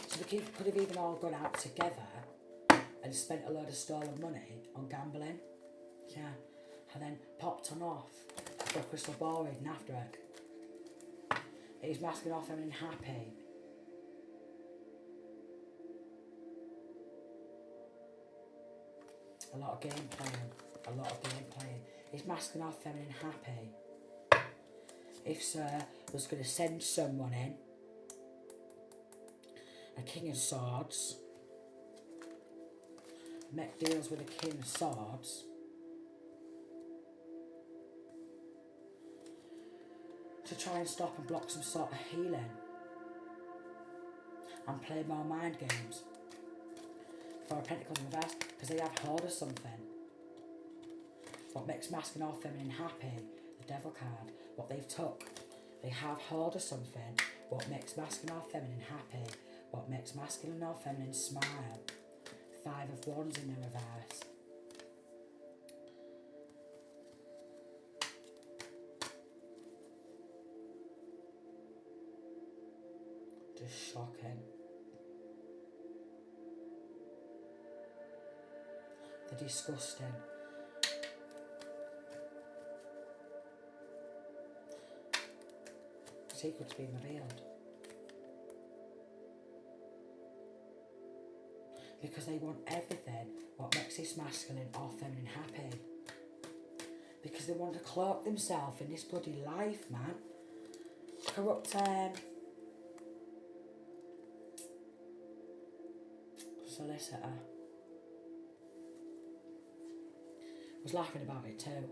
So they could have even all gone out together and spent a load of stolen money on gambling. Yeah, and then popped on off for a crystal ball reading after it. He's masking off and happy. A lot of game playing. He's masking off feminine happy. If Sir was going to send someone in, a King of Swords, make deals with a King of Swords, to try and stop and block some sort of healing and play more mind games. For a Pentacles in reverse, because they have hold of something. What makes masculine or feminine happy? The Devil card. What they've took. They have hold of something. What makes masculine or feminine happy? What makes masculine or feminine smile? 5 of Wands in the reverse. Just shocking. They're disgusting. Secrets being revealed. Because they want everything what makes this masculine or feminine happy. Because they want to cloak themselves in this bloody life, man. Corrupt solicitor was laughing about it too.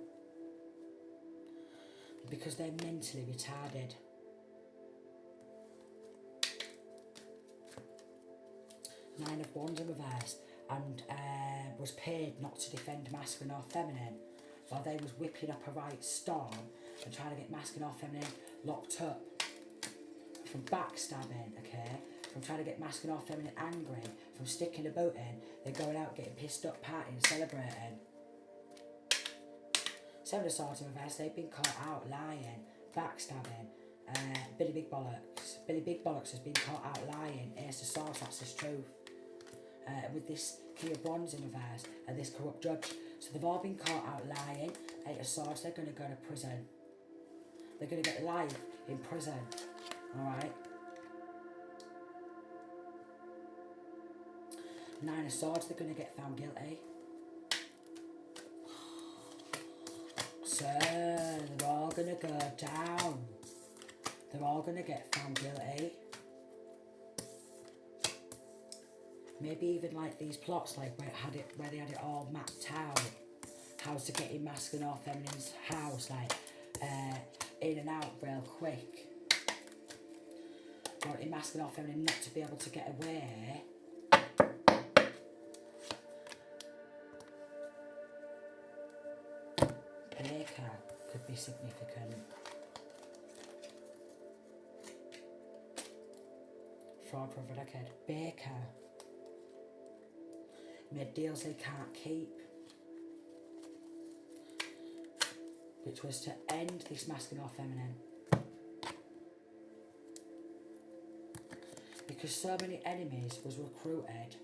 Because they're mentally retarded. Nine of Wands in reverse, and was paid not to defend masculine or feminine, while they was whipping up a right storm and trying to get masculine or feminine locked up. From backstabbing, okay, from trying to get masculine or feminine angry, from sticking a boat in, they're going out getting pissed up, partying, celebrating. 7 of Swords in reverse, they've been caught out lying, backstabbing. Billy Big Bollocks. Billy Big Bollocks has been caught out lying. Ace of Swords, that's his truth. With this King of Wands in reverse and this corrupt judge. So they've all been caught out lying. 8 of Swords, they're going to go to prison. They're going to get life in prison. Alright? 9 of Swords, they're going to get found guilty. So they're all going to go down. They're all going to get found guilty. Maybe even like these plots, like where they had it all mapped out. How to get in masculine or feminine's house, like in and out real quick. Or in masculine or feminine not to be able to get away. Baker could be significant. Fraud for a decade. Baker made deals they can't keep. which was to end this masculine or feminine. Because so many enemies was recruited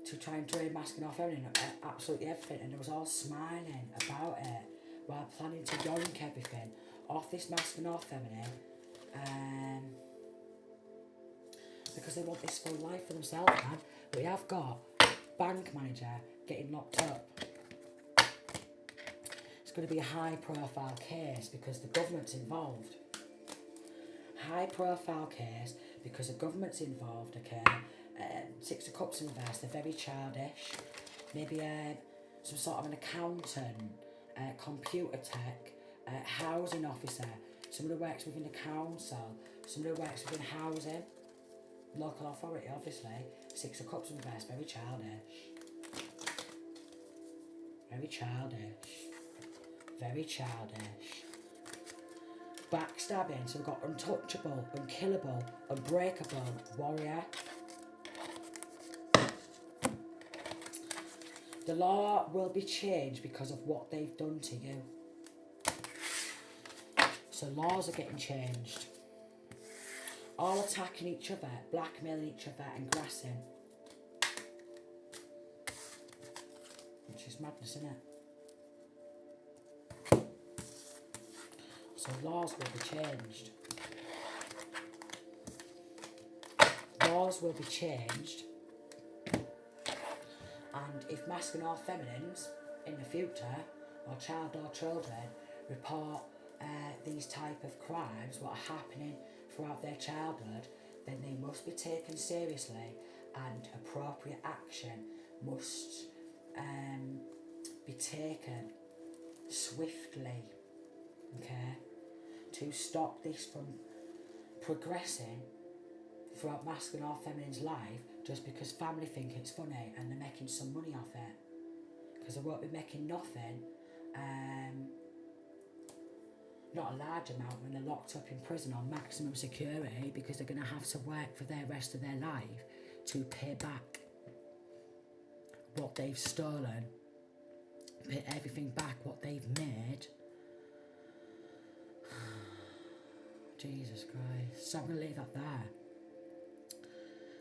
to try and drain masculine or feminine, absolutely everything, and they was all smiling about it while planning to yoink everything off this masculine or feminine, because they want this full life for themselves, man. We have got bank manager getting locked up. It's going to be a high profile case because the government's involved. High profile case because the government's involved, okay? Six of Cups in reverse, they're very childish. Maybe some sort of an accountant, computer tech, housing officer, someone who works within the council, someone who works within housing, local authority, obviously. Six of Cups in reverse, very childish. Very childish. Very childish. Backstabbing, so we've got untouchable, unkillable, unbreakable, warrior. The law will be changed because of what they've done to you. So laws are getting changed. All attacking each other, blackmailing each other and grassing. Which is madness, isn't it? So laws will be changed. Laws will be changed. And if masculine or feminines in the future, or child or children, report these type of crimes, what are happening throughout their childhood, then they must be taken seriously and appropriate action must be taken swiftly, okay, to stop this from progressing throughout masculine or feminine's life just because family think it's funny and they're making some money off it. Because they won't be making nothing, not a large amount when they're locked up in prison on maximum security, because they're going to have to work for the rest of their life to pay back what they've stolen, pay everything back what they've made. Jesus Christ. So I'm going to leave that there.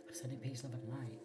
I'm sending peace, love and light.